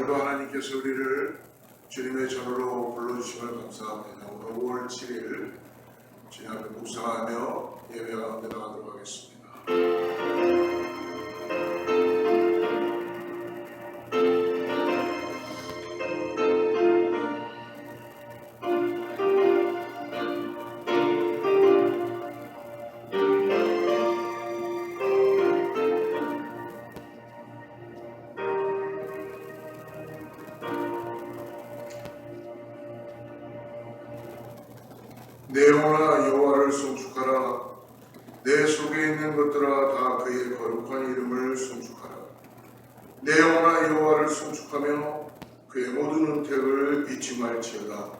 오늘도 하나님께서 우리를 주님의 전으로 불러주심을 감사합니다. 오늘 5월 7일 주님 앞에 묵상하며 예배 가운데 나가도록 하겠습니다. 내 영혼아 여호와를 송축하라. 내 속에 있는 것들아 다 그의 거룩한 이름을 송축하라. 내 영혼아 여호와를 송축하며 그의 모든 은택을 잊지 말지어다.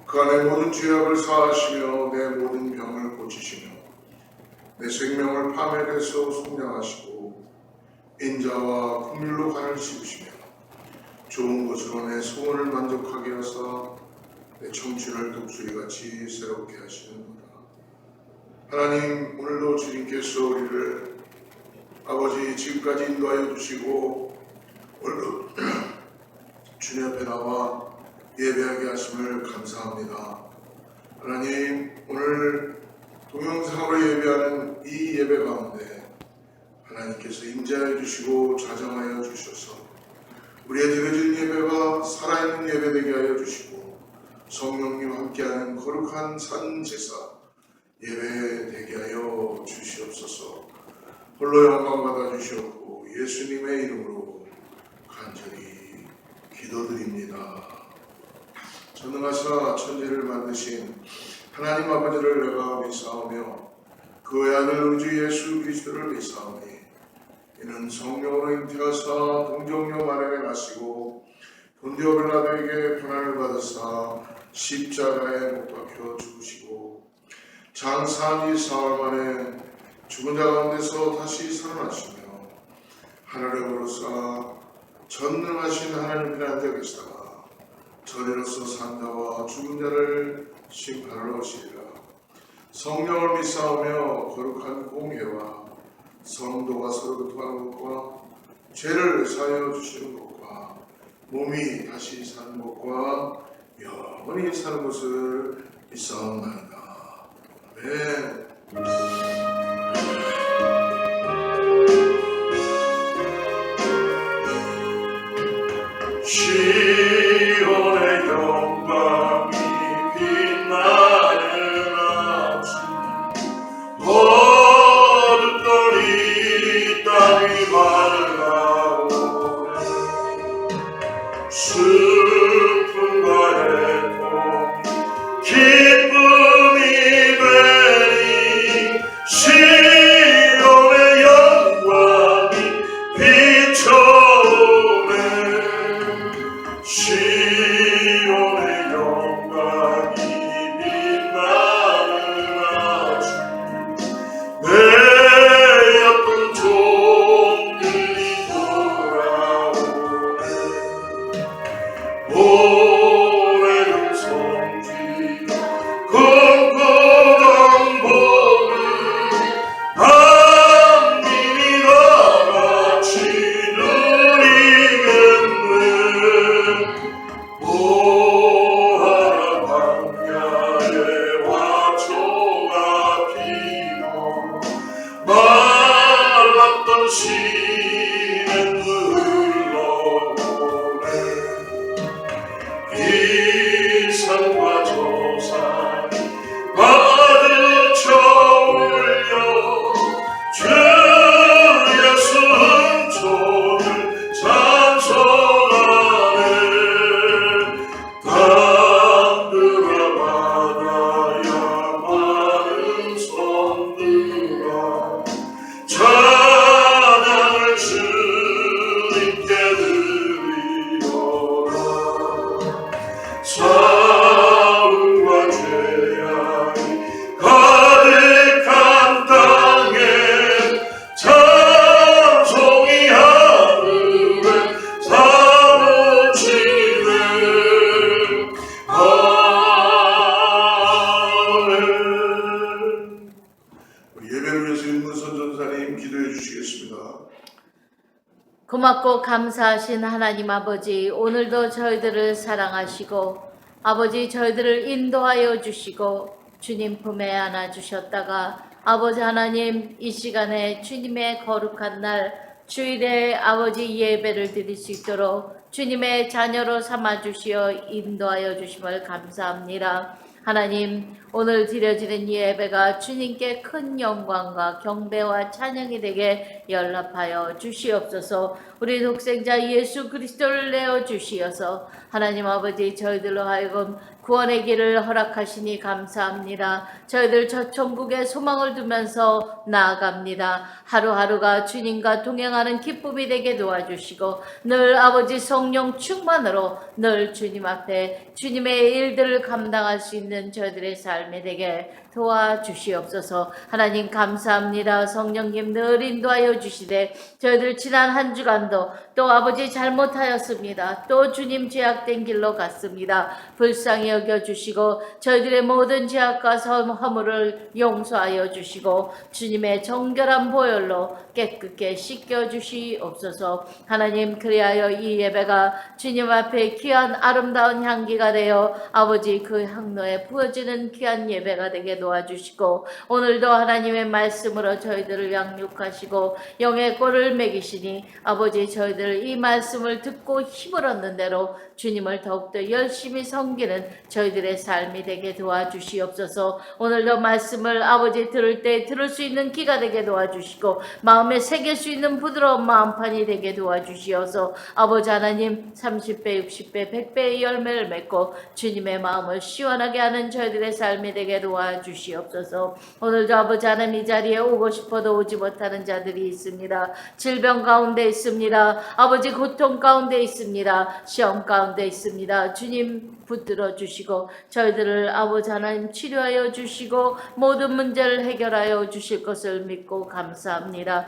그 안에 모든 죄악을 사하시며 내 모든 병을 고치시며 내 생명을 파멸해서 속량하시고 인자와 긍휼로 간을 씌우시며 좋은 것으로 내 소원을 만족하게 하사 내 청춘을 독수리같이 새롭게 하시는구나. 하나님, 오늘도 주님께서 우리를 아버지 지금까지 인도하여 주시고 오늘도 주님 앞에 나와 예배하게 하심을 감사합니다. 하나님, 오늘 동영상으로 예배하는 이 예배 가운데 하나님께서 임재하여 주시고 자정하여 주셔서 우리의 드려진 예배가 살아있는 예배 되게 하여 주시고 성령님 함께하는 거룩한 산제사 예배 되게 하여 주시옵소서. 홀로 영광 받아 주시옵고 예수님의 이름으로 간절히 기도드립니다. 전능하사 천지를 만드신 하나님 아버지를 내가 믿사오며 그 외아들 우리 주 예수 그리스도를 믿사오니 이는 성령으로 잉태하사 동정녀 마련에 나시고 본디오 빌라도에게 고난을 받으사 십자가에 못 박혀 죽으시고 장사한 지 사흘 만에 죽은 자 가운데서 다시 살아나시며 하늘에 오르사 전능하신 하나님 편에 앉아 계시다가 저리로서 산 자와 죽은 자를 심판하러 오시리라. 성령을 믿사오며 거룩한 공회와 성도가 서로 교통하는 것과 죄를 사하여 주시는 것과 몸이 다시 사는 것과 영원히 사는 것을 믿사옵나이다. 아멘. 시온의 영광이 빛나는 아침 거듭더니 땅이 밝아오네. 슬픔과 애통 기쁨이 되니 시온의 영광이 비춰오네. 시온의 영광이 빛나는 아침 내 아픈 종들이 돌아오네. 오래된 성지 꿈꾸던 복을 만민이 다같이 누리겠네. 오하라 광야에 화초가 피고 말랐던 시냇 흘러오네. 이 산과 저 산이 마주쳐 울려 주 예수 은총을 찬송하네. 땅들아 바다야 많은 손들아 찬양을 주님께 드리오라. 사울과 죄악이 가득한 땅에 찬송이 하늘에 사무치네. 아멘. 예배를 위해서 윤문선 전사님 기도해 주시겠습니다. 고맙고 감사하신 하나님 아버지, 오늘도 저희들을 사랑하시고 아버지 저희들을 인도하여 주시고 주님 품에 안아 주셨다가 아버지 하나님 이 시간에 주님의 거룩한 날 주일에 아버지 예배를 드릴 수 있도록 주님의 자녀로 삼아 주시어 인도하여 주심을 감사합니다. 하나님, 오늘 드려지는 예배가 주님께 큰 영광과 경배와 찬양이 되게 연락하여 주시옵소서. 우리 독생자 예수 그리스도를 내어 주시어서 하나님 아버지 저희들로 하여금 구원의 길을 허락하시니 감사합니다. 저희들 저 천국에 소망을 두면서 나아갑니다. 하루하루가 주님과 동행하는 기쁨이 되게 도와주시고 늘 아버지 성령 충만으로 늘 주님 앞에 주님의 일들을 감당할 수 있는 저희들의 삶이 되게 도와주시옵소서. 하나님 감사합니다. 성령님 늘 인도하여 주시되 저희들 지난 한 주간도 또 아버지 잘못하였습니다. 또 주님 죄악된 길로 갔습니다. 불쌍히 여겨주시고 저희들의 모든 죄악과 허물을 용서하여 주시고 주님의 정결한 보혈로 깨끗게 씻겨주시옵소서. 하나님 그리하여 이 예배가 주님 앞에 귀한 아름다운 향기가 되어 아버지 그 향로에 부어지는 귀한 예배가 되게 도와주시고 오늘도 하나님의 말씀으로 저희들을 양육하시고 영의 꼴을 먹이시니 아버지 저희들 이 말씀을 듣고 힘을 얻는 대로 주님을 더욱더 열심히 섬기는 저희들의 삶이 되게 도와주시옵소서. 오늘도 말씀을 아버지 들을 때 들을 수 있는 귀가 되게 도와주시고 마음에 새길 수 있는 부드러운 마음판이 되게 도와주시어서 아버지 하나님 30배 60배 100배의 열매를 맺고 주님의 마음을 시원하게 하는 저희들의 삶이 되게 도와주시옵소서. 오늘도 아버지 하나님 이 자리에 오고 싶어도 오지 못하는 자들이 있습니다. 질병 가운데 있습니다. 아버지 고통 가운데 있습니다. 시험 가운데 있습니다. 주님 붙들어 주시고 저희들을 아버지 하나님 치료하여 주시고 모든 문제를 해결하여 주실 것을 믿고 감사합니다.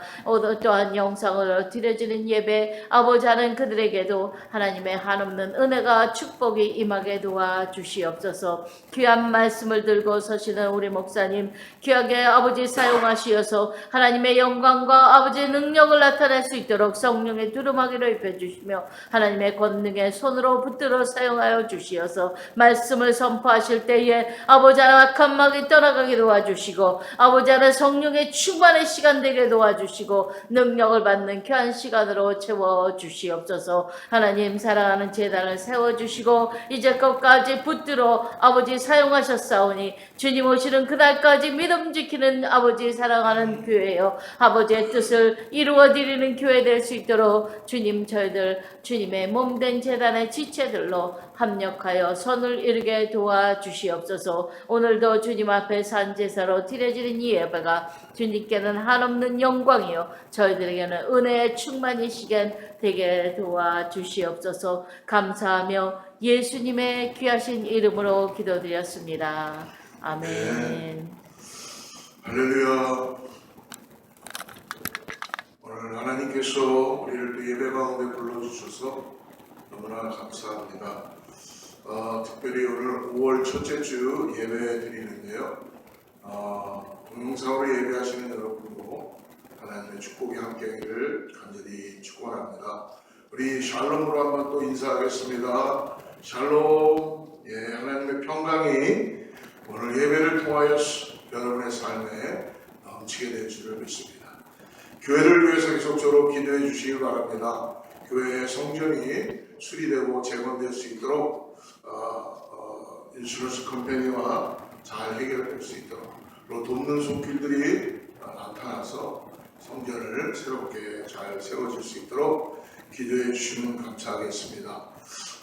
또한 영상으로 드려지는 예배 아버지 하나님 그들에게도 하나님의 한없는 은혜가 축복이 임하게 도와주시옵소서. 귀한 말씀을 들고 서시는 우리 목사님 귀하게 아버지 사용하시어서 하나님의 영광과 아버지의 능력을 나타낼 수 있도록 성령의 두루마기를 입혀주시며 하나님의 권능의 손으로 붙들어 사용하여 주시어서 말씀을 선포하실 때에 아버지 하나님 악한 마귀 떠나가게 도와주시고 아버지 하나님 성령의 충만의 시간 되게 도와주시고 능력을 받는 귀한 시간으로 채워주시옵소서. 하나님 사랑하는 제단을 세워주시고 이제껏까지 붙들어 아버지 사용하셨사오니 주님 오시는 그날까지 믿음 지키는 아버지 사랑하는 교회요 아버지의 뜻을 이루어드리는 교회 될 수 있도록 주님 저희들 주님의 몸된 제단의 지체들로 합력하여 선을 이루게 도와주시옵소서. 오늘도 주님 앞에 산제사로 드려지는 이 예배가 주님께는 한없는 영광이요 저희들에게는 은혜의 충만이시게 되게 도와주시옵소서. 감사하며 예수님의 귀하신 이름으로 기도드렸습니다. 아멘. 네. 할렐루야. 오늘 하나님께서 우리를 또 예배 가운데 불러주셔서 너무나 감사합니다. 특별히 오늘 5월 첫째 주 예배 드리는데요. 동영상으로 예배하시는 여러분도 하나님의 축복이 함께하기를 간절히 축원합니다. 우리 샬롬으로 한번 또 인사하겠습니다. 샬롬. 예, 하나님의 평강이 오늘 예배를 통하여 여러분의 삶에 넘치게 될 줄을 믿습니다. 교회를 위해서 계속적으로 기도해 주시기 바랍니다. 교회의 성전이 수리되고 재건될 수 있도록 인슈런스 컴퍼니와 잘 해결될 수 있도록 또 돕는 손길들이 나타나서 성전을 새롭게 잘 세워질 수 있도록 기도해 주시면 감사하겠습니다.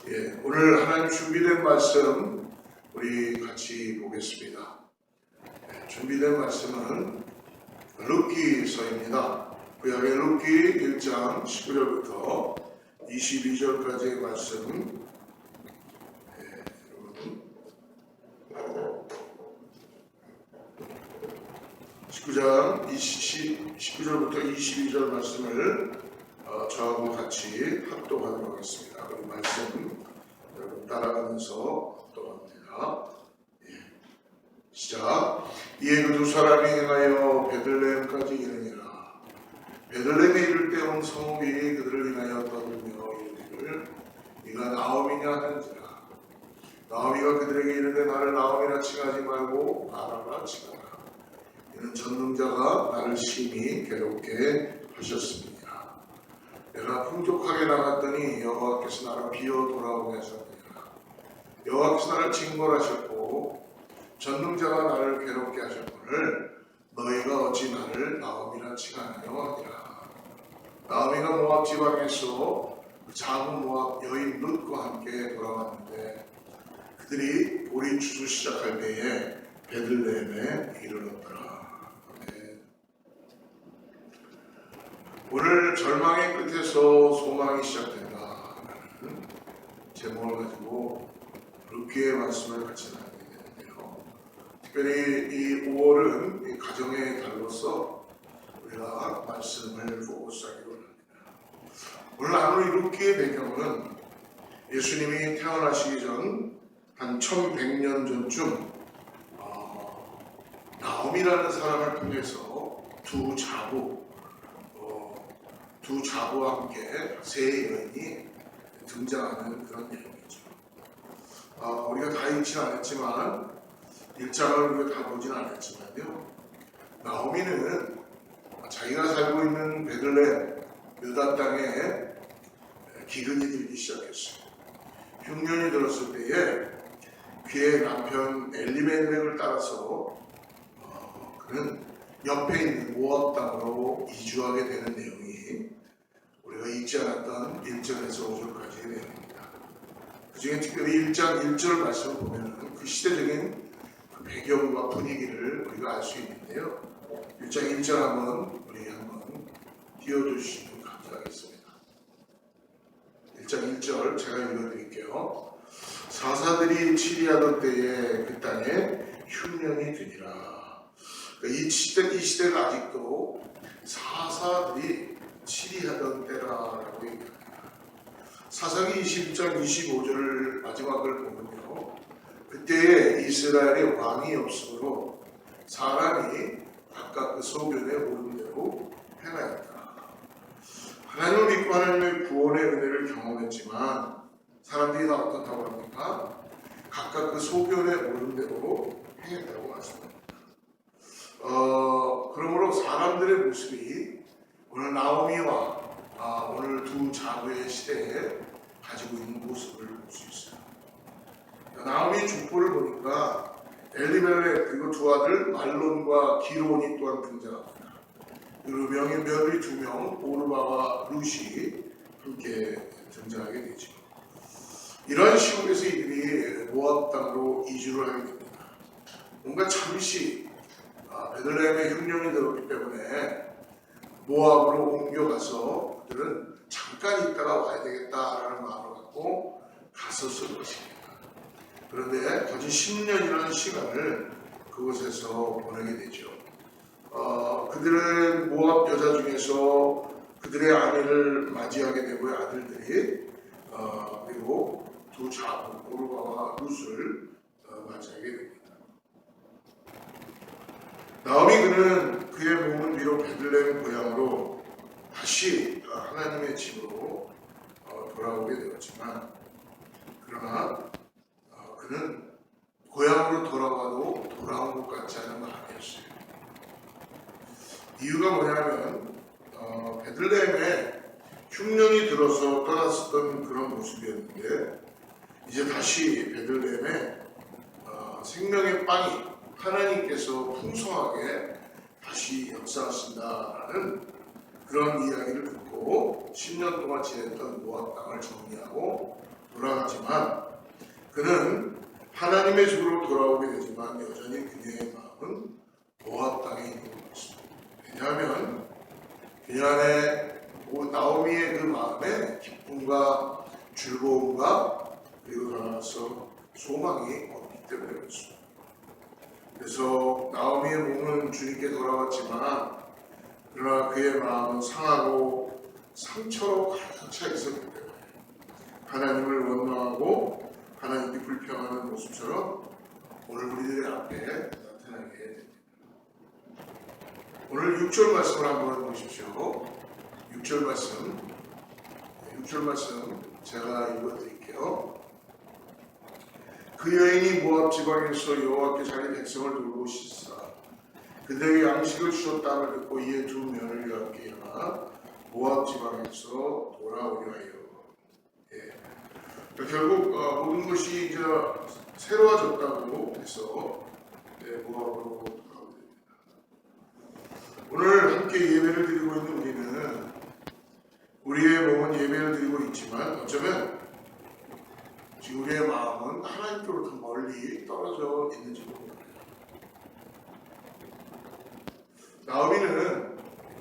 예, 오늘 하나님 준비된 말씀 우리 같이 보겠습니다. 예, 준비된 말씀은 룻기서입니다. 구약의 룻기 1장 19절부터 22절까지의 말씀. 여러분 19장 19절부터 22절 말씀을 저하고 같이 합독하도록 하겠습니다. 그 말씀 여러분 따라가면서 합독합니다. 시작. 이에 그 두 사람이 행하여 베들레헴까지 이르니라. 베들레헴에 이를 때 온 성읍이 그들을 네가 나오미냐 하는지라. 나오미가 그들에게 이르되 나를 나오미라 칭하지 말고 마라라 칭하라. 이는 전능자가 나를 심히 괴롭게 하셨습니다. 내가 풍족하게 나갔더니 여호와께서 나를 비어 돌아오게 하셨느니라. 여호와께서 나를 징벌하셨고 전능자가 나를 괴롭게 하셨거늘 너희가 어찌 나를 나오미라 칭하느냐 하니라. 나오미가 모압 지방에서 작은 모압 여인 룻과 함께 돌아왔는데 그들이 볼이 추수 시작할 때에 베들레헴에 이르렀더라. 아멘. 오늘 절망의 끝에서 소망이 시작된다라는 제목을 가지고 룻기의 말씀을 같이 나누게 되는데요. 특별히 이 5월은 이 가정의 달로서 우리가 말씀을 보고 시작하기로 합니다. 오늘 나눌 룻기의 배경은 예수님이 태어나시기 전 한 1100년 전쯤 나옴이라는 사람을 통해서 두 자부와 함께 세 여인이 등장하는 그런 내용이죠. 우리가 다 읽지는 않았지만 1장을 우리가 다 보지는 않았지만요. 나오미는 자기가 살고 있는 베들레헴 유다 땅에 기근이 들기 시작했어요. 흉년이 들었을 때에 그의 남편 엘리멜렉을 따라서 그는 옆에 있는 모압 땅으로 이주하게 되는 내용이 우리가 읽지 않았던 1절에서 5절까지의 내용입니다. 그 중에 특별히 1장 1절 말씀을 보면 그 시대적인 그 배경과 분위기를 우리가 알 수 있는데요. 1장 1절 한번 띄워주시면 감사하겠습니다. 1장 1절 제가 읽어드릴게요. 사사들이 치리하던 때에 그 땅에 흉년이 드니라. 이 시대가 아직도 사사들이 치리하던 때라라고 얘기합니다. 사사기 20장 25절 마지막을 보면요. 그때에 이스라엘의 왕이 없으므로 사람이 각각 그 소견에 오른 대로 행하였다. 하나님을 믿고 하나님의 구원의 은혜를 경험했지만 사람들이 다 어떻다고 합니까? 각각 그 소견에 오른 대로 행했다고 말씀합니다. 그러므로 사람들의 모습이 오늘 나오미와 오늘 두 자부의 시대에 가지고 있는 모습을 볼 수 있어요. 나오미 족보를 보니까 엘리멜렉 그리고 두 아들 말론과 기론이 또한 등장합니다. 그리고 명의 며느리 2명 오르바와 룻이 함께 등장하게 되죠. 이러한 시국에서 이들이 모압 땅으로 이주를 하게 됩니다. 뭔가 잠시 베들레헴에 흉년이 들었기 때문에 모압으로 옮겨가서 그들은 잠깐 있다가 와야 되겠다라는 마음을 갖고 갔었을 것입니다. 그런데 거진 10년이라는 시간을 그곳에서 보내게 되죠. 그들은 모압 여자 중에서 그들의 아내를 맞이하게 되고요. 아들들이 그리고 두 자부 오르바와 룻을 맞이하게 됩니다. 나오미 그는 그의 몸은 비록 베들레헴 고향으로 다시 하나님의 집으로 돌아오게 되었지만 그러나 그는 고향으로 돌아와도 돌아온 것 같지 않은 마음이었어요. 이유가 뭐냐면 베들레헴에 흉년이 들어서 떠났었던 그런 모습이었는데 이제 다시 베들레헴에 생명의 빵이 하나님께서 풍성하게 다시 역사하신다라는 그런 이야기를 듣고 10년 동안 지냈던 모압 땅을 정리하고 돌아가지만 그는 하나님의 집으로 돌아오게 되지만 여전히 그녀의 마음은 모압 땅에 있는 것입니다. 왜냐하면 그녀 안에 나오미의 그 마음에 기쁨과 즐거움과 그리고 더 나아가서 소망이 없기 때문에 그렇습니다. 그래서 나오미의 몸은 주님께 돌아왔지만 그러나 그의 마음은 상하고 상처로 가득 차 있었기 때문에 하나님을 원망하고 하나님께 불평하는 모습처럼 오늘 우리들의 앞에 나타나게 됩니다. 오늘 6절 말씀을 한번 보십시오. 6절 말씀 제가 읽어드릴게요. 그 여인이 모압 지방에서 여호와께 자기 백성을 돌보 씻사 그들에게 양식을 주셨다함을 듣고 이에 두 며느리가 함께 일어나 모압 지방에서 돌아오려 하여. 결국 모든 것이 이제 새로워졌다고 해서 모압으로 돌아오게 됩니다. 오늘 함께 예배를 드리고 있는 우리는 우리의 몸은 예배를 드리고 있지만 어쩌면 지금 우리의 마음은 하나님께로부터 멀리 떨어져 있는지도 모릅니다. 나오미는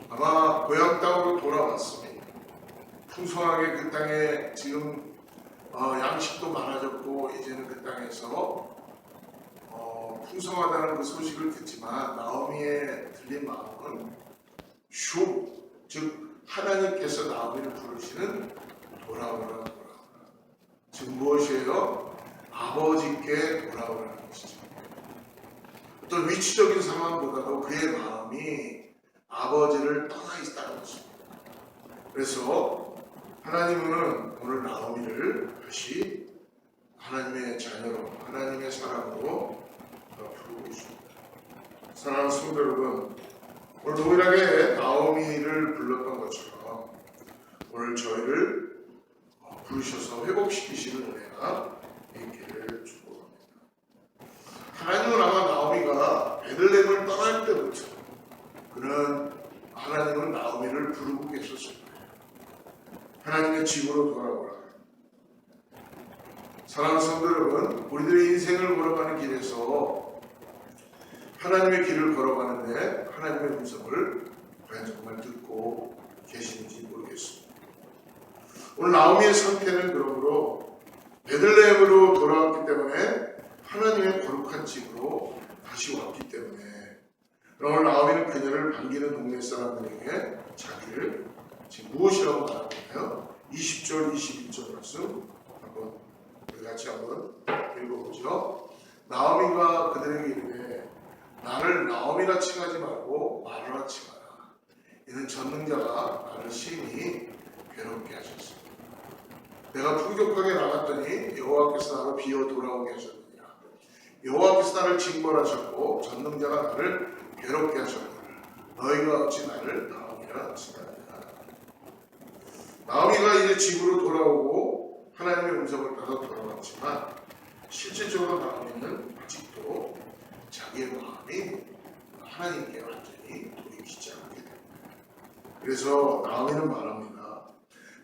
아마 고향 땅으로 돌아왔습니다. 풍성하게 그 땅에 지금 양식도 많아졌고 이제는 그 땅에서 풍성하다는 그 소식을 듣지만 나오미의 들린 마음은 즉 하나님께서 나오미를 부르시는 돌아오라. 즉 무엇이에요? 아버지께 돌아오라는 것이죠. 어떤 위치적인 상황보다도 그의 마음이 아버지를 떠나 있다는 것입니다. 그래서 하나님은 오늘 나오미를 다시 하나님의 자녀로, 하나님의 사람으로 부르고 있습니다. 사랑하는 성도 여러분, 오늘 동일하게 나오미를 불렀던 것처럼 오늘 저희를 부르셔서 회복시키시는 은혜가 있기를 축복합니다. 하나님은 아마 나오미가 베들레헴을 떠날 때부터 그는 하나님은 나오미를 부르고 계셨을 거예요. 하나님의 집으로 돌아오라. 사랑하는 성도 여러분, 우리들의 인생을 걸어가는 길에서 하나님의 길을 걸어가는데 하나님의 음성을 과연 정말 듣고 계시는지 모르겠습니다. 오늘 나오미의 상태는 그러므로 베들레헴으로 돌아왔기 때문에 하나님의 거룩한 집으로 다시 왔기 때문에 오늘 나오미는 그녀를 반기는 동네 사람들에게 자기를 지금 무엇이라고 말하냐면 20절 21절 말씀 한번 같이 한번 읽어보죠. 나오미가 그들에게 이르되 나를 나오미라 칭하지 말고 마라라 칭하라. 이는 전능자가 나를 심히 괴롭게 하셨습니다. 내가 풍족하게 나갔더니 여호와께서 나를 비어 돌아오게 하셨느니라. 여호와께서 나를 징벌하셨고 전능자가 나를 괴롭게 하셨느니라. 너희가 어찌 나를 나오미라 칭하느냐. 나오미가 이제 집으로 돌아오고 하나님의 음성을 받아 돌아왔지만 실질적으로 나오미는 아직도 자기의 마음이 하나님께 완전히 돌이키지 않게 됩니다. 그래서 나오미는 말합니다.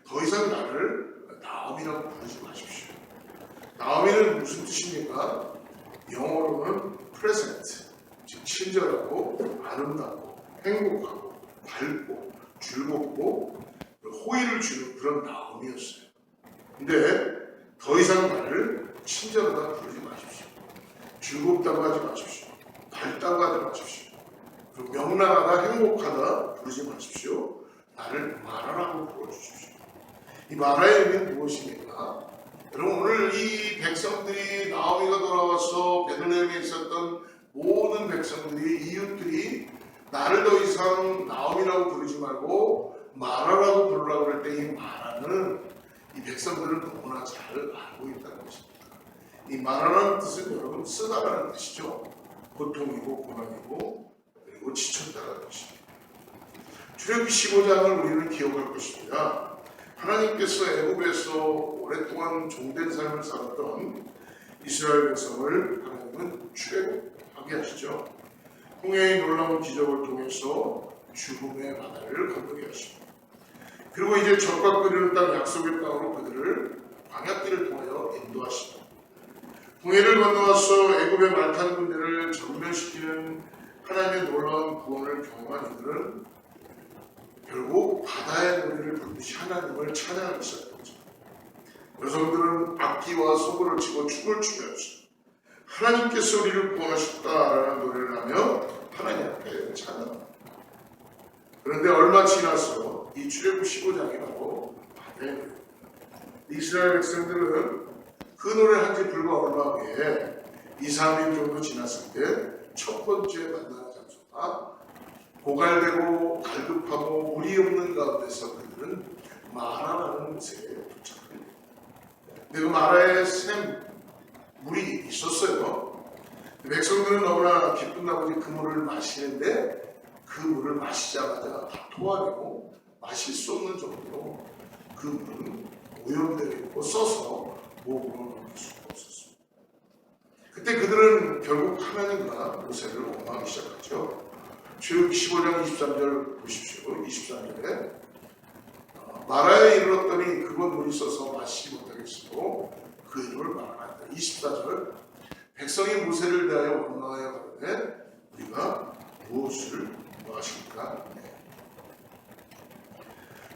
더 이상 나를 나오미라고 부르지 마십시오. 나오미는 무슨 뜻입니까? 영어로는 present, 즉 친절하고 아름답고 행복하고 밝고 즐겁고 호의를 주는 그런 나오미였어요. 근데 더 이상 나를 친절하다 부르지 마십시오. 즐겁다고 하지 마십시오. 밝다고 하지 마십시오. 그리고 명랑하다 행복하다 부르지 마십시오. 나를 마라라고 불러주십시오. 이 마라의 의미는 무엇입니까? 여러분 오늘 이 백성들이 나오미가 돌아와서 베들레헴에 있었던 모든 백성들이 이웃들이 나를 더 이상 나오미라고 부르지 말고 마라라고 부르라고 할 때 이 마라는 이 백성들은 너무나 잘 알고 있다는 것입니다. 이 마라라는 뜻은 여러분 쓰다라는 뜻이죠. 고통이고 고난이고 그리고 지쳤다라는 뜻입니다. 출애굽기 15장을 우리는 기억할 것입니다. 하나님께서 애굽에서 오랫동안 종된 삶을 살았던 이스라엘 백성을 하나님은 출애굽하게 하시죠. 홍해의 놀라운 기적을 통해서 죽음의 바다를 건너게 하십니다. 그리고 이제 적과 끓이는 땅 약속의 땅으로 그들을 광야길을 통하여 인도하십니다. 홍해를 건너와서 애굽의 말타는 군대를 전멸시키는 하나님의 놀라운 구원을 경험한 이들은 결국 바다의 노래를 부르듯이 하나님을 찬양하기 시작했죠. 여성들은 악기와 소고를 치고 춤을 추면서 하나님께서 우리를 구원하셨다라는 노래를 하며 하나님 앞에 찬양합니다. 그런데 얼마 지나서 이 출애굽 15장이 바로 바다의 노래입니다. 이스라엘 백성들은 그 노래를 한 지 불과 얼마 후에 2, 3일 정도 지났을 때 첫 번째 만나는 장소가 고갈되고 갈급하고 물이 없는 가운데서 그들은 마라라는 곳에 도착합니다. 근데 그 마라에 샘 물이 있었어요. 백성들은 너무나 기쁜 나머지 그 물을 마시는데 그 물을 마시자마자 다 토하고 마실 수 없는 정도로 그 물은 오염되어 있고 써서 목으로 넘길 수가 없었습니다. 그때 그들은 결국 하나님과 모세를 원망하기 시작하죠. 출애굽기 15장 23절 보십시오. 23절에 마라에 이르렀더니 그곳 물이 써서 마시지 못하겠으므로 그 이름을 마라라 했다. 24절 백성이 모세를 대하여 원망하여 가로되 우리가 무엇을 마실까?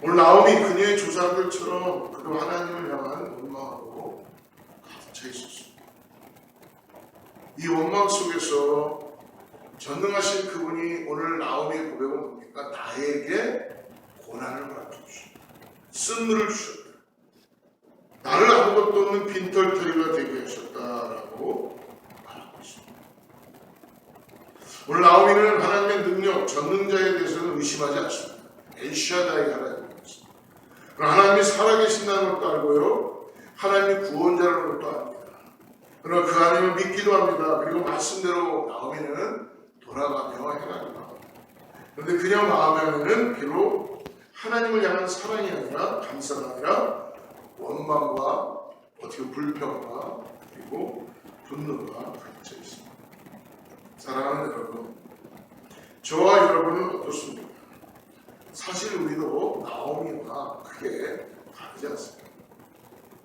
오늘 나옴이 그녀의 조상들처럼 그도 하나님을 향한 원망으로 가득 차 있었습니다. 이 원망 속에서 전능하신 그분이 오늘 나옴의 고백은 뭡니까? 나에게 고난을 허락해 주셨다. 쓴물을 주셨다. 나를 아무것도 없는 빈털터리가 되게 하셨다라고 말하고 있습니다. 오늘 나오미는 하나님의 능력, 전능자에 대해서는 의심하지 않습니다. 엘샤다이 하나님입니다. 하나님이 살아계신다는 것도 알고요. 하나님이 구원자라는 것도 압니다. 그러나 그 하나님을 믿기도 합니다. 그리고 말씀대로 나오미는 돌아가며 행합니다. 그런데 그냥 마음에는 비록 하나님을 향한 사랑이 아니라 감사가 아니라 원망과 어떻게 불평과 그리고 분노가 갇혀 있습니다. 사랑하는 여러분, 저와 여러분은 어떻습니까? 사실 우리도 나오미와 크게 다르지 않습니다.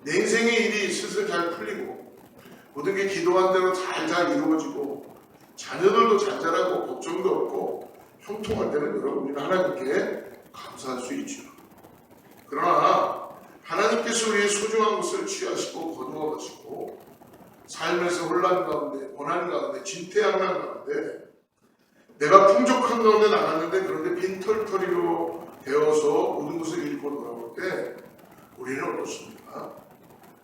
내 인생의 일이 슬슬 잘 풀리고 모든 게 기도한 대로 잘 이루어지고 자녀들도 잘 자라고 걱정도 없고 형통할 때는 여러분 우리는 하나님께 감사할 수 있죠. 그러나 하나님께서 우리의 소중한 것을 취하시고 거두어 가시고 삶에서 혼란 가운데, 고난 가운데, 진퇴양난 가운데 내가 풍족한 가운데 나갔는데 그런데 빈털터리로 되어서 모든 것을 잃고 돌아올 때 우리는 어떻습니까?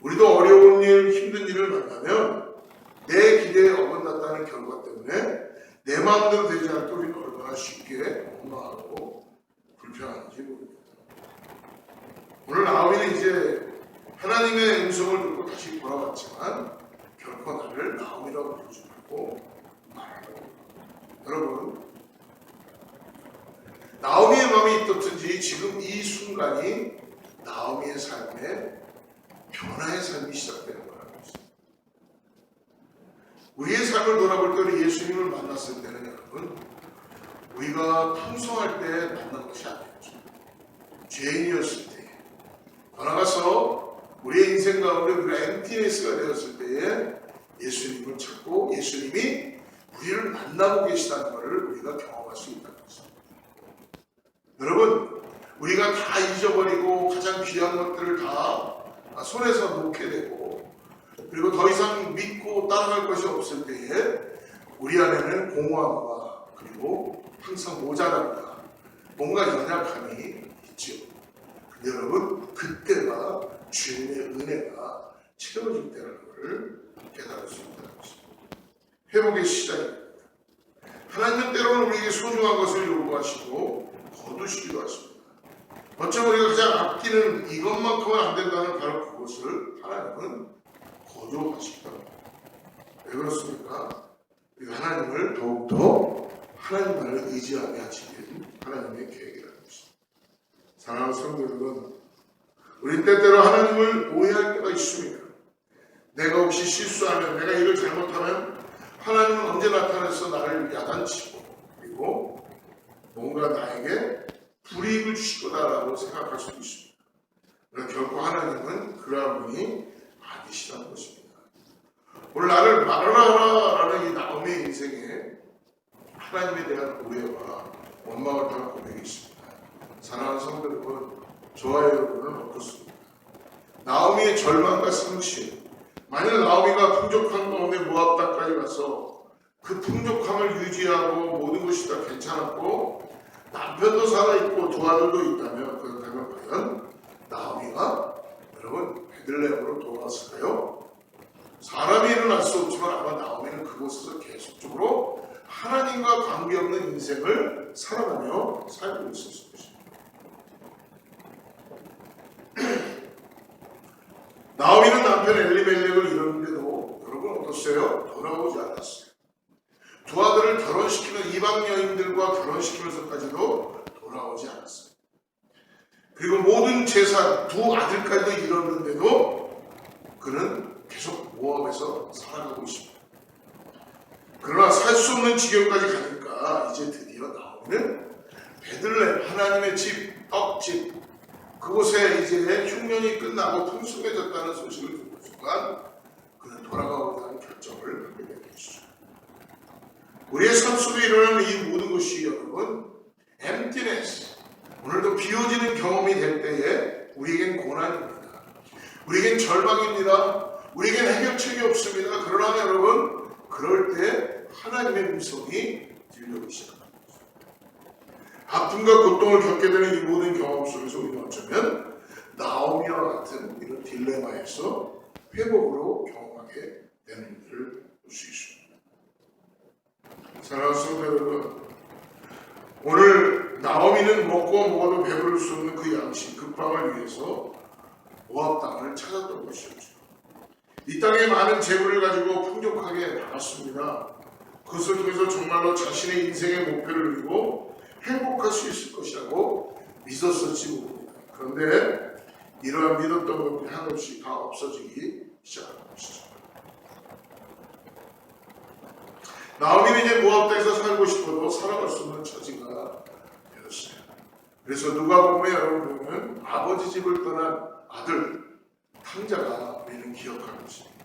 우리도 어려운 일, 힘든 일을 만나면 내 기대에 어긋났다는 결과 때문에 내 마음대로 되지 않을 때 우리는 얼마나 쉽게 원망하고 불평하는지 모릅니다. 오늘 나오미는 이제 하나님의 음성을 듣고 다시 돌아왔지만 결코 나를 나오미라고 부르지 말고 말하라고. 여러분, 나오미의 마음이 어떻든지 지금 이 순간이 나오미의 삶에 변화의 삶이 시작되는 거라고 했습니다. 우리의 삶을 돌아볼 때 우리 예수님을 만났을 때는 여러분 우리가 풍성할 때 만난 것이 아니었죠. 죄인이었을 때 더 나아가서 우리의 인생 가운데 우리가 엠티네스가 되었을 때에 예수님을 찾고 예수님이 우리를 만나고 계시다는 것을 우리가 경험할 수 있다는 것입니다. 여러분, 우리가 다 잊어버리고 가장 귀한 것들을 다 손에서 놓게 되고 그리고 더 이상 믿고 따라갈 것이 없을 때에 우리 안에는 공허함과 그리고 항상 모자람과 뭔가 연약함이 있죠. 근데 여러분, 그때가 주님의 은혜가 채워질 때라는 것을 깨달을 수 있다는 것입니다. 회복의 시작입니다. 하나님은 때로는 우리에게 소중한 것을 요구하시고 거두시기도 하십니다. 어쩌면 우리가 가장 아끼는 이것만큼은 안 된다는 바로 그것을 하나님은 거두어가시기도 합니다. 왜 그렇습니까? 우리가 하나님을 더욱더 하나님만을 의지하게 하시는 하나님의 계획이라는 것입니다. 사랑하는 성도 여러분, 우리 때때로 하나님을 오해할 때가 있습니다. 내가 혹시 실수하면, 내가 일을 잘못하면 하나님은 언제 나타나서 나를 야단치고 그리고 뭔가 나에게 불이익을 주실 거다라고 생각할 수도 있습니다. 그러나 결코 하나님은 그러한 분이 아니시라는 것입니다. 오늘 나를 말하라라는 이 나오미의 인생에 하나님에 대한 오해와 원망을 당한 고백이 있습니다. 사랑하는 성도 여러분, 저와 여러분은 어떻습니까? 나오미의 절망과 상심, 만일 나오미가 풍족한 가운데 모압 땅까지 가서 그 풍족함을 유지하고 모든 것이 다 괜찮았고 남편도 살아있고 두 아들도 있다면 그렇다면 과연 나오미가 여러분 베들레헴으로 돌아왔을까요? 사람이 일어날 수 없지만 아마 나오미는 그곳에서 계속적으로 하나님과 관계없는 인생을 살아가며 살고 있었을 것입니다. 나오미는 남편 엘리멜렉을 잃었는데도 여러분 어떠세요? 돌아오지 않았어요. 두 아들을 결혼시키는 이방 여인들과 결혼시키면서까지도 돌아오지 않았어요. 그리고 모든 재산 두 아들까지도 잃었는데도 그는 계속 모압에서 살아가고 있습니다. 그러나 살 수 없는 지경까지 가니까 이제 드디어 나오미는 베들레헴 하나님의 집, 떡집 그곳에 이제 흉년이 끝나고 풍성해졌다는 소식을 듣는 순간 그는 돌아가고자 결정을 하게 된 것이죠. 우리의 삶 속에 일어나는 이 모든 것이 여러분 emptiness, 오늘도 비워지는 경험이 될 때에 우리에겐 고난입니다. 우리에겐 절망입니다. 우리에겐 해결책이 없습니다. 그러나 여러분 그럴 때 하나님의 음성이 들려오기 시작합니다. 아픔과 고통을 겪게 되는 이 모든 경험 속에서 우리는 어쩌면 나오미와 같은 이런 딜레마에서 회복으로 경험하게 되는 일을 볼 수 있습니다. 사랑하는 성도 여러분, 오늘 나오미는 먹고 먹어도 배부를 수 없는 그 양식, 그 빵을 위해서 모압 땅을 찾았던 것이었죠. 이 땅에 많은 재물을 가지고 풍족하게 나갔습니다. 그것을 통해서 정말로 자신의 인생의 목표를 이루고 행복할 수 있을 것이라고 믿었을지 모릅니다. 그런데 이러한 믿었던 것들이 한없이 다 없어지기 시작한 것이죠. 나오미는 이제 모압 땅에서 살고 싶어도 살아갈 수 없는 처지가 되었어요. 그래서 누가복음에 여러분 보면 아버지 집을 떠난 아들 탕자가 우리는 기억하는 것입니다.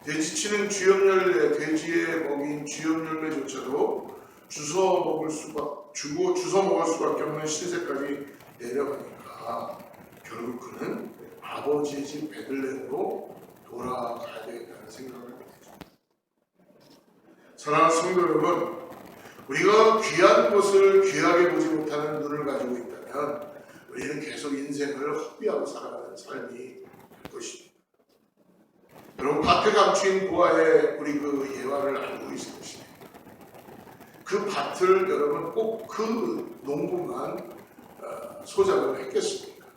돼지치는 주염열매, 돼지의 먹인 주염열매조차도 주워 먹을 수밖에 없는 신세까지 내려가니까 결국 그는 아버지의 집 베들레헴으로 돌아가야 되겠다는 생각을 하게 되죠. 사랑하는 성도 여러분, 우리가 귀한 것을 귀하게 보지 못하는 눈을 가지고 있다면 우리는 계속 인생을 허비하고 살아가는 삶이 될 것입니다. 여러분 밭에 감추인 보아의 우리 그 예화를 알고 있을 것입니다. 그 밭을 여러분 꼭 그 농부만 소작을 했겠습니까?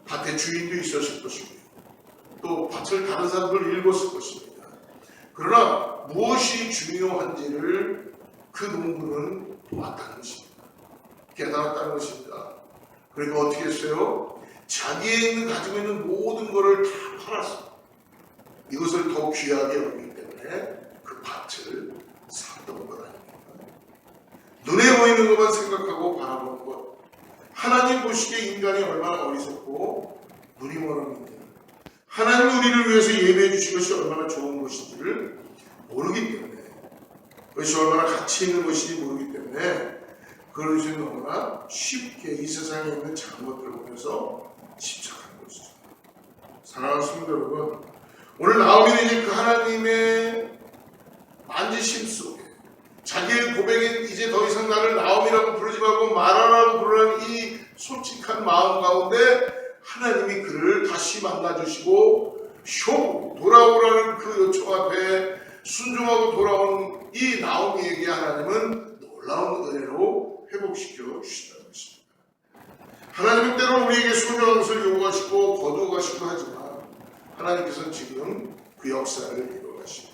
밭에 주인도 있었을 것입니다. 또 밭을 다른 사람들 읽었을 것입니다. 그러나 무엇이 중요한지를 그 농부는 보았다는 것입니다. 깨달았다는 것입니다. 그러니까 어떻게 했어요? 자기의 가지고 있는 모든 것을 다 팔았어. 이것을 더 귀하게 여기기 때문에 그 밭을 샀던 것 아닙니까? 눈에 보이는 것만 생각하고 바라보는 것. 하나님 보시기에 인간이 얼마나 어리석고 눈이 멀었는지, 하나님이 우리를 위해서 예배해 주신 것이 얼마나 좋은 것인지를 모르기 때문에, 그것이 얼마나 가치 있는 것인지 모르기 때문에 그것이 너무나 쉽게 이 세상에 있는 작은 것들을 보면서 집착하는 것이죠. 사랑하는 성도 여러분, 오늘 나오미는 이제 그 하나님의 만지심 속에 자기의 고백인 이제 더 이상 나를 나오미라고 부르지 말고 마라라고 부르는 이 솔직한 마음 가운데 하나님이 그를 다시 만나주시고 돌아오라는 그 요청 앞에 순종하고 돌아온 이 나오미에게 하나님은 놀라운 은혜로 회복시켜 주신다는 것입니다. 하나님은 때로는 우리에게 소중한 것을 요구하시고 거두어 가시기도 하지만 하나님께서는 지금 그 역사를 이루어 가십니다.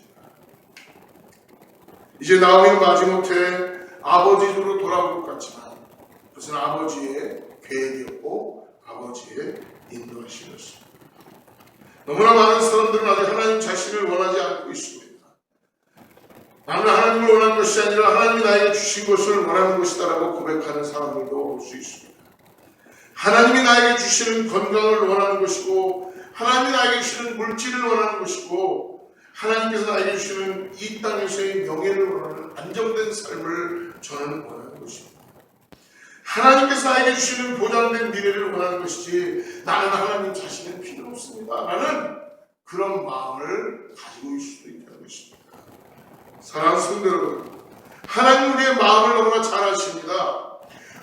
이제 나오미는 마지못해 아버지 집으로 돌아올 것 같지만 그것은 아버지의 계획이었고 아버지의 인도하심이었습니다. 너무나 많은 사람들은 아직 하나님 자신을 원하지 않고 있습니다. 나는 하나님을 원하는 것이 아니라 하나님이 나에게 주신 것을 원하는 것이다라고 고백하는 사람들도 볼 수 있습니다. 하나님이 나에게 주시는 건강을 원하는 것이고 하나님이 나에게 주시는 물질을 원하는 것이고 하나님께서 나에게 주시는 이 땅에서의 명예를 원하는 안정된 삶을 저는 원하는 것입니다. 하나님께서 나에게 주시는 보장된 미래를 원하는 것이지 나는 하나님 자신은 필요 없습니다. 라는 그런 마음을 가지고 있을 수도 있다는 것입니다. 사랑하는 성도 여러분, 하나님 우리의 마음을 너무나 잘 아십니다.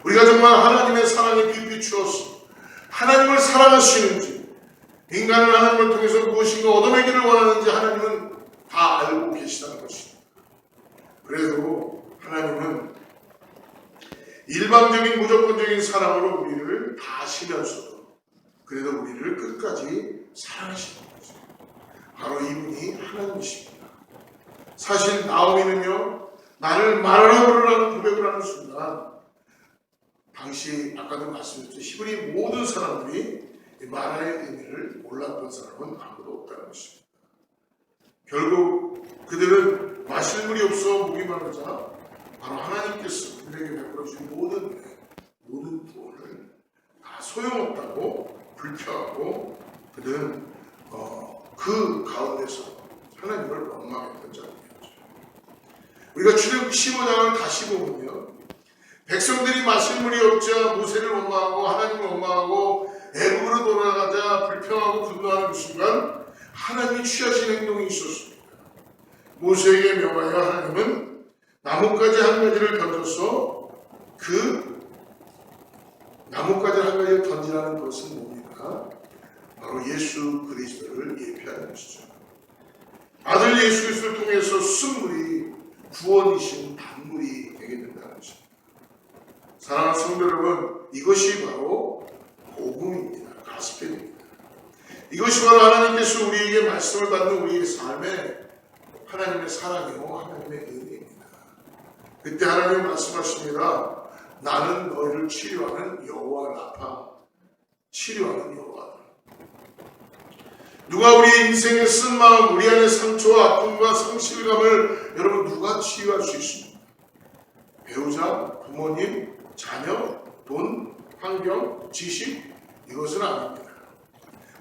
우리가 정말 하나님의 사랑에 비추어서 하나님을 사랑하시는지 인간을 하나님을 통해서 무엇인가 얻어내기를 원하는지 하나님은 다 알고 계시다는 것입니다. 그래도 하나님은 일방적인 무조건적인 사랑으로 우리를 다 아시면서도 그래도 우리를 끝까지 사랑하시는 거죠. 바로 이분이 하나님이십니다. 사실 나오미는요, 나를 말하라 그러라는 고백을 하는 순간, 당시 아까도 말씀드렸죠, 히브리 모든 사람들이 이 말하의 의미를 몰랐던 사람은 아무도 없다는 것입니다. 결국 그들은 마실 물이 없어 목이 마르자 바로 하나님께서 그들에게 베풀어 주신 모든 구원을 다 소용없다고 불평하고 그들은 그 가운데서 하나님을 원망했던 자들이었죠. 우리가 출애굽기 15장을 다시 보면요, 백성들이 마실 물이 없자 모세를 원망하고 하나님을 원망하고 애굽으로 돌아가자 불평하고 분노하는 그 순간 하나님이 취하신 행동이 있었습니다. 모세에게 명하여 하나님은 나뭇가지 한 가지를 던져서 그 나뭇가지 한 가지를 던지라는 것은 뭡니까? 바로 예수 그리스도를 예표하는 것이죠. 아들 예수 그리스도를 통해서 수물이 구원이신 단물이 되게 된다는 것입니다. 사랑하는 성도 여러분, 이것이 바로 복음입니다. 가스펠입니다. 이것이 바로 하나님께서 우리에게 말씀을 받는 우리의 삶에 하나님의 사랑이고 하나님의 은혜입니다. 그때 하나님은 말씀하십니다. 나는 너희를 치료하는 여호와 라파, 치료하는 여호와다. 누가 우리의 인생의 쓴마음, 우리 안의 상처와 아픔과 상실감을 여러분 누가 치유할 수 있습니까? 배우자, 부모님, 자녀, 돈, 환경, 지식, 이것은 아닙니다.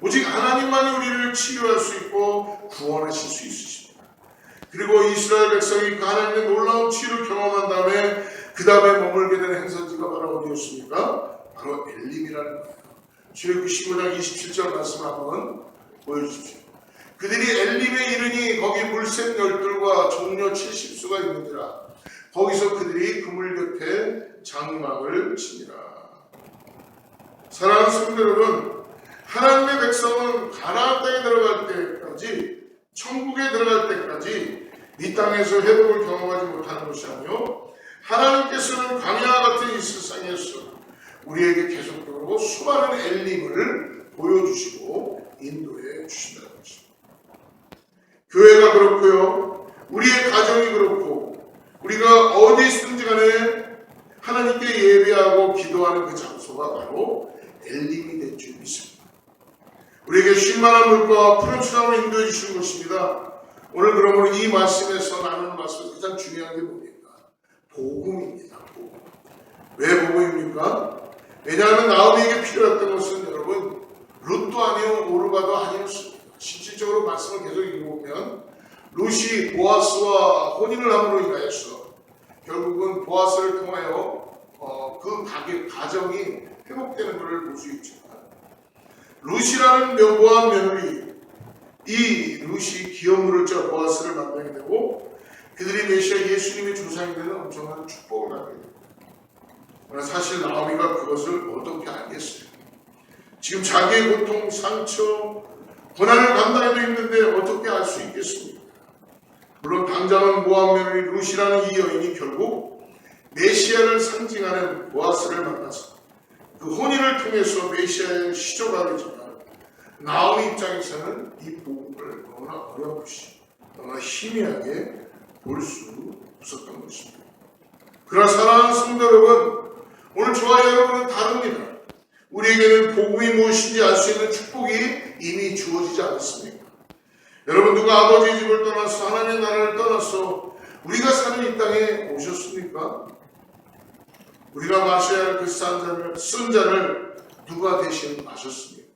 오직 하나님만이 우리를 치유할 수 있고 구원하실 수 있으십니다. 그리고 이스라엘 백성이 그 하나님의 놀라운 치유를 경험한 다음에 그 다음에 머물게 되는 행선지가 바로 어디였습니까? 바로 엘림이라는 거예요. 출애굽기 15장 27절 말씀 한번 보여주십시오. 그들이 엘림에 이르니 거기 물샘 열둘과 종려 70수가 있는지라 거기서 그들이 그물 곁에 장막을 치니라. 사랑하는 성도 여러분, 하나님의 백성은 가나안 땅에 들어갈 때까지, 천국에 들어갈 때까지 이 땅에서 회복을 경험하지 못하는 것이 아니요, 하나님께서는 광야 같은 이 세상에서 우리에게 계속적으로 수많은 엘림을 보여주시고 인도해 주신다는 것입니다. 교회가 그렇고요, 우리의 가정이 그렇고, 우리가 어디 있든지 간에 하나님께 예배하고 기도하는 그 장소가 바로 엘림이 된 줄 믿습니다. 우리에게 쉴만한 물과 푸른 수강을 인도해 주시는 것입니다. 오늘 그러므로 이 말씀에서 나누는 말씀에서 가장 중요한 게 뭡니까? 복음입니다. 복음. 왜 복음입니까? 왜냐하면 나오미에게 필요했던 것은 여러분 룻도 아니요 오르바도 아니었습니다. 실질적으로 말씀을 계속 읽어보면 룻이 보아스와 혼인을 함으로 인하여서 결국은 보아스를 통하여 그 가정이 회복되는 것을 볼 수 있지만, 룻이라는 모압 며느리, 이 룻이 기업 물을 자 보아스를 만나게 되고 그들이 메시아 예수님의 조상이 되는 엄청난 축복을 받게 됩니다. 그러나 사실 나오미가 그것을 어떻게 알겠어요? 지금 자기의 고통, 상처, 고난을 감당해도 있는데 어떻게 알 수 있겠습니까? 물론 당장은 모압 며느리 룻이라는 이 여인이 결국 메시아를 상징하는 보아스를 만나서 그 혼인을 통해서 메시아의 시조가 되지만, 나오미 입장에서는 이 복음을 너무나 어렴풋이, 너무나 희미하게 볼 수 없었던 것입니다. 그러나 사랑하는 성도 여러분, 오늘 저와 여러분은 다릅니다. 우리에게는 복음이 무엇인지 알 수 있는 축복이 이미 주어지지 않았습니까? 여러분, 누가 아버지의 집을 떠나서 하나님의 나라를 떠나서 우리가 사는 이 땅에 오셨습니까? 우리가 마셔야 할 그 쓴 잔을 누가 대신 마셨습니까?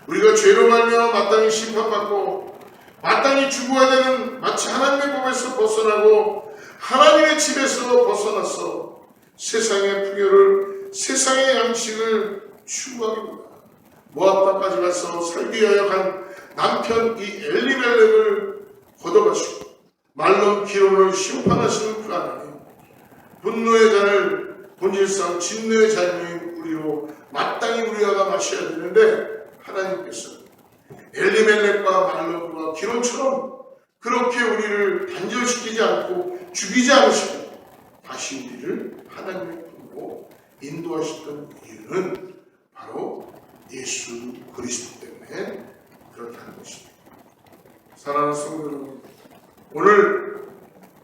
우리가 죄로 말미암아 마땅히 심판받고 마땅히 죽어야 되는, 마치 하나님의 법에서 벗어나고 하나님의 집에서 벗어나서 세상의 풍요를, 세상의 양식을 추구하기보다 모압 땅까지 가서 살기 위하여 간 남편 이 엘리멜렉을 걷어가시고 말론 기론을 심판하시는 그 하나님, 분노의 잔을 본질상 진노의 잔인 우리로 마땅히 우리가 마셔야 되는데, 하나님께서 엘리멜렉과 말론과 기론처럼 그렇게 우리를 단절시키지 않고 죽이지 않으시고 다시 우리를 하나님의 품으로 인도하셨던 이유는 바로 예수 그리스도 때문에 그렇게 하는 것입니다. 사랑하는 성도 여러분, 오늘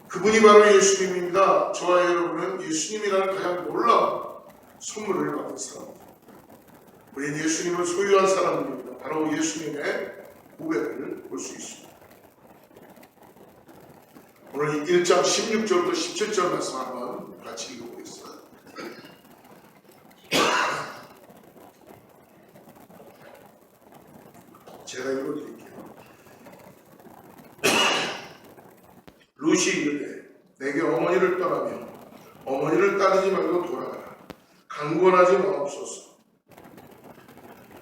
그분이 바로 예수님입니다. 저와 여러분은 예수님이라는 가장 놀라운 선물을 받은 사람입니다. 우리는 예수님을 소유한 사람입니다. 바로 예수님의 고백을 볼 수 있습니다. 오늘 1장 16절부터 17절 말씀 한번 같이 읽어보겠습니다. 제가 읽어드릴게요. 룻이 이르되 내게 어머니를 떠나며 어머니를 따르지 말고 돌아가라. 강권하지 마옵소서.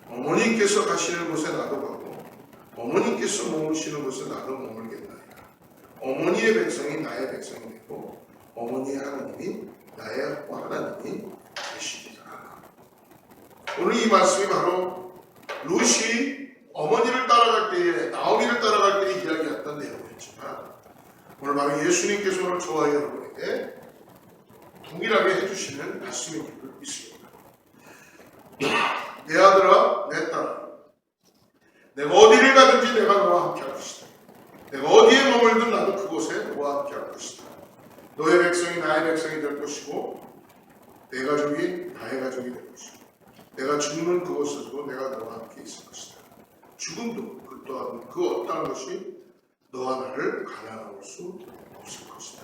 어머니께서 가시는 곳에 나도 가고 어머니께서 머무시는 곳에 나도 머물겠나이다. 어머니의 백성이 나의 백성이 되고 어머니의 하나님이 나의 하나님이 되시리라. 오늘 이 말씀이 바로 룻이 어머니를 따라갈 때에, 나오미를 따라갈 때에 이야기했던 내용이었지만 오늘 바로 예수님께서 오늘 저와 여러분에게 동일하게 해주시는 말씀인 줄 믿습니다. 내 아들아, 내 딸아, 내가 어디를 가든지 내가 너와 함께 할 것이다. 내가 어디에 머물든 나도 그곳에 너와 함께 할 것이다. 너의 백성이 나의 백성이 될 것이고 내 가족이 나의 가족이 될 것이고 내가 죽는 그곳에서도 내가 너와 함께 있을 것이다. 죽음도 그 또한 그 어떠한 것이 너와 나를 가라앉을 수 없을 것이다.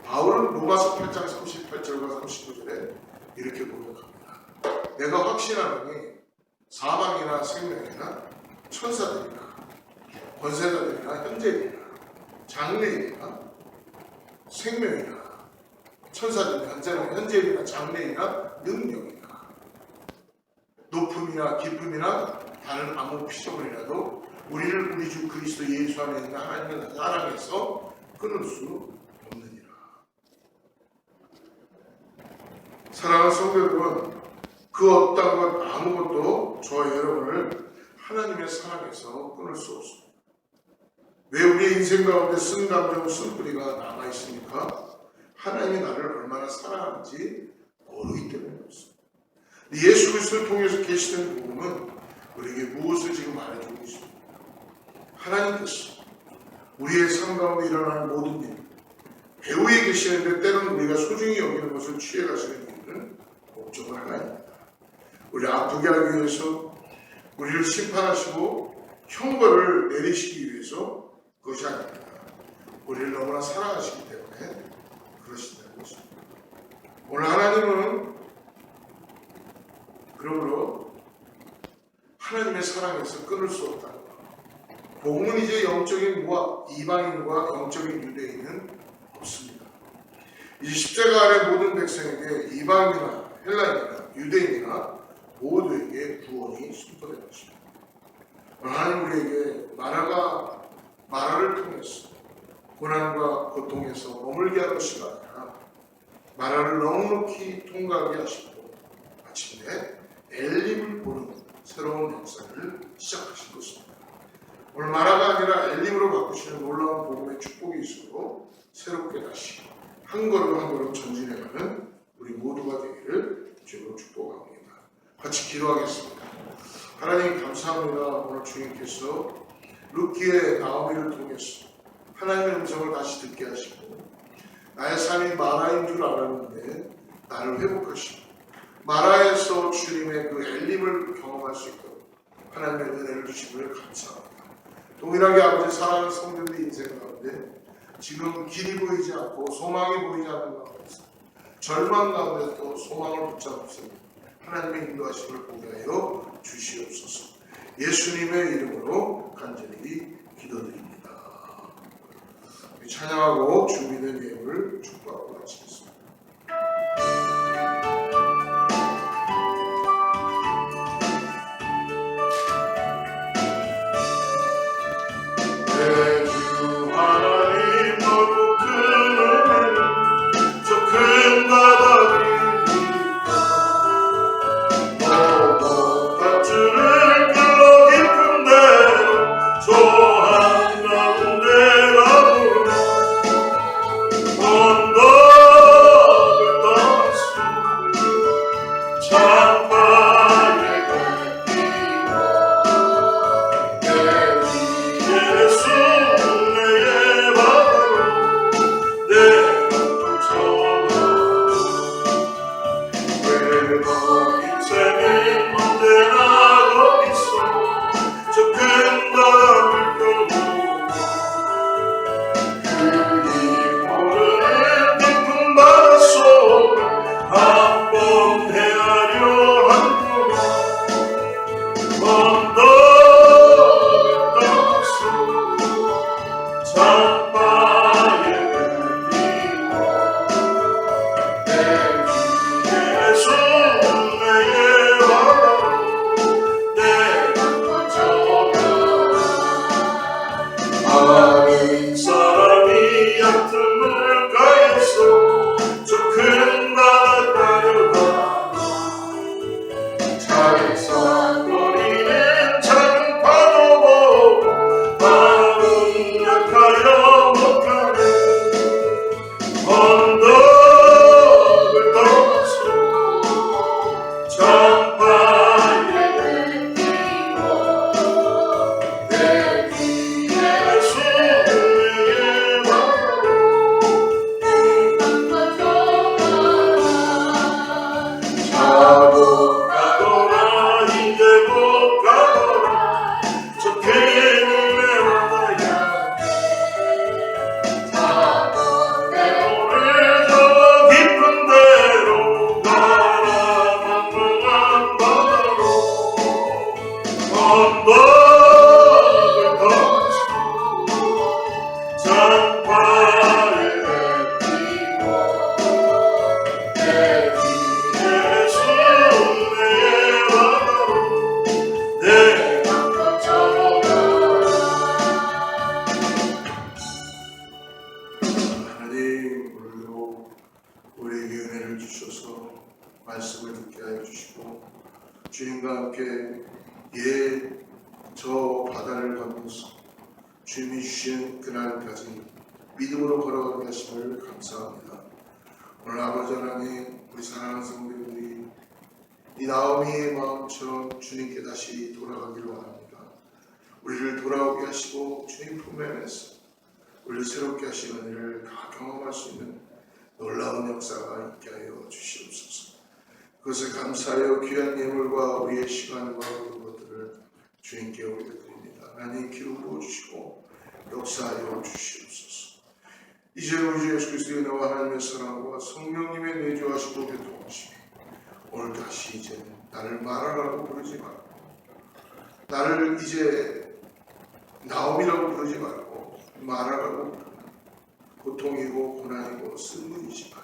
바울은 로마서 8장 38절과 39절에 이렇게 고백합니다. 내가 확신하노니 사망이나 생명이나 천사들이나 권세자들이나 현재이나 장래이나 생명이나 천사들이나 현재이나 장래이나 능력이나 높음이나 깊음이나 다른 아무 피조물이라도 우리를 우리 주 그리스도 예수 안에 있는 하나님의 사랑에서 끊을 수 없느니라. 사랑하는 성도 여러분, 그 어떤 것 아무것도 저와 여러분을 하나님의 사랑에서 끊을 수 없습니다. 왜 우리의 인생 가운데 쓴 감정, 쓴 뿌리가 남아있습니까? 하나님이 나를 얼마나 사랑하는지 모르기 때문에 그렇습니다. 예수 그리스도를 통해서 계시된 복음은 우리에게 무엇을 지금 말해주고 있습니까? 하나님께서 우리의 삶 가운데 일어나는 모든 일, 배후에 계시는데 때로는 우리가 소중히 여기는 것을 취해가시는 이유는 목적은 하나입니다. 우리를 아프게 하기 위해서, 우리를 심판하시고 형벌을 내리시기 위해서 그것이 아닙니다. 우리를 너무나 사랑하시기 때문에 그러신다는 것입니다. 오늘 하나님은 그러므로 하나님의 사랑에서 끊을 수 없다는 것. 복음은 이제 영적인 무와 이방인과 영적인 유대인은 없습니다. 이 십자가 아래 모든 백성에게 이방인이나 헬라인이나 유대인이나 모두에게 구원이 선포된 것입니다. 하나님 우리에게 마라를 통해서 고난과 고통에서 머물게 할 것이 아니라 마라를 넉넉히 통과하게 하시고 마침내 엘림을 보는 새로운 역사를 시작하신 것입니다. 오늘 마라가 아니라 엘림으로 바꾸시는 놀라운 복음의 축복이 있으므로 새롭게 다시 한 걸음 한 걸음 전진해가는 우리 모두가 되기를 주로 축복합니다. 같이 기도하겠습니다. 하나님 감사합니다. 오늘 주님께서 룻기의 나오미를 통해서 하나님의 음성을 다시 듣게 하시고 나의 삶이 마라인 줄 알았는데 나를 회복하시고 마라에서 주님의 그 엘림을 경험할 수 있도록 하나님의 은혜를 주심을 감사합니다. 동일하게 아버지 사랑하는 성도들의 인생 가운데 지금 길이 보이지 않고 소망이 보이지 않는 가운데서 절망 가운데 또 소망을 붙잡습니다. 하나님의 인도하심을 보게 하여 주시옵소서. 예수님의 이름으로 간절히 기도드립니다. 찬양하고 준비된 예물을 축복하고 마치겠습니다. 내 주 하나님 너무 큰 은혜는 저 큰 바다입니까? 밭줄을 끌어 깊은 데로 저 한가운데 가보라. 언덕을 떠났소 창밖에 갈길 너 인생은 언제나 더 있어 저 큰 바람을 펴고 흔히 모르는 깊은 바닷속 한번 헤아려 한동안 언덕을 떠서 창바에 들리고 내 귀에서 내게 와라 내가 꺼져가 아는 사람이 얕은 물가에서 저 큰 바닷가를 봐 잘싹거리는 작은 파도 보고 마음이 약하여 못 가네 언덕을 떠서 창바에 들리고 내 귀에서 내게 자고 가거라 이제 못 가거라 저 그의 와다야 오늘 저 깊은 데로 가라 만만한 바다로 언덕을 떠서 창바에 들리고 내 귀에서 내게 와다로 내가 꺼져가 하나님 오늘도 우리에게 은혜를 주셔서 말씀을 듣게 하여 주시고 주님과 함께 저 바다를 건너서 주님이 주신 그날까지 믿음으로 걸어가게 하심을 감사합니다. 오늘 아버지 하나님 우리 사랑하는 성도들이 이 나오미의 마음처럼 주님께 다시 돌아가기를 원합니다. 우리를 돌아오게 하시고 주님 품에 안에서 우리를 새롭게 하신 은혜를 다 경험할 수 있는 놀라운 역사가 있게 하여 주시옵소서. 그것을 감사하여 귀한 예물과 우리의 시간과 모든 것들을 주님께 올려드립니다. 하나님 기름 부어주시고 역사하여 주시옵소서. 이제 우리 주 예수 그리스도의 은혜와 하나님의 사랑과 성령님의 내주하시고 교통하시며 오늘 다시 이제 나를 말하라고 부르지 말고 나를 이제 나옴이라고 부르지 말고 말하라고 부르는 고통이고 고난이고 쓴물이지만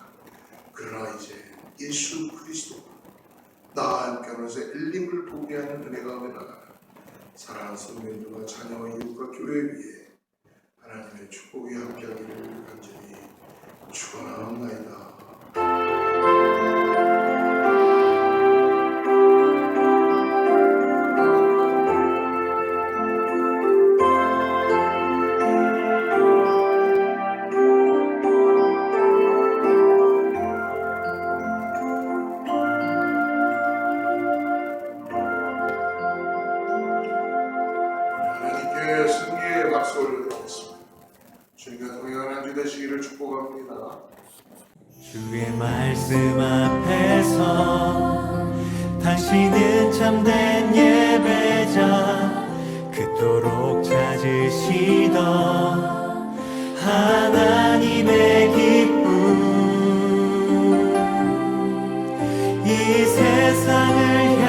그러나 이제 예수 그리스도가 나와 함께 하면서 엘림을 보게 하는 은혜가 은하가 사랑하는 성도들과 자녀와 이웃과 교회 위에 하나님의 축복이 함께하기를 간절히 축원하옵나이다. 하나님께 승리의 박수 올려드리겠습니다. 주님과 동행하는 한 주 되시기를 축복합니다. 주의 말씀 앞에서 당신은 참된 예배자 그토록 찾으시던 하나님의 기쁨 이 세상을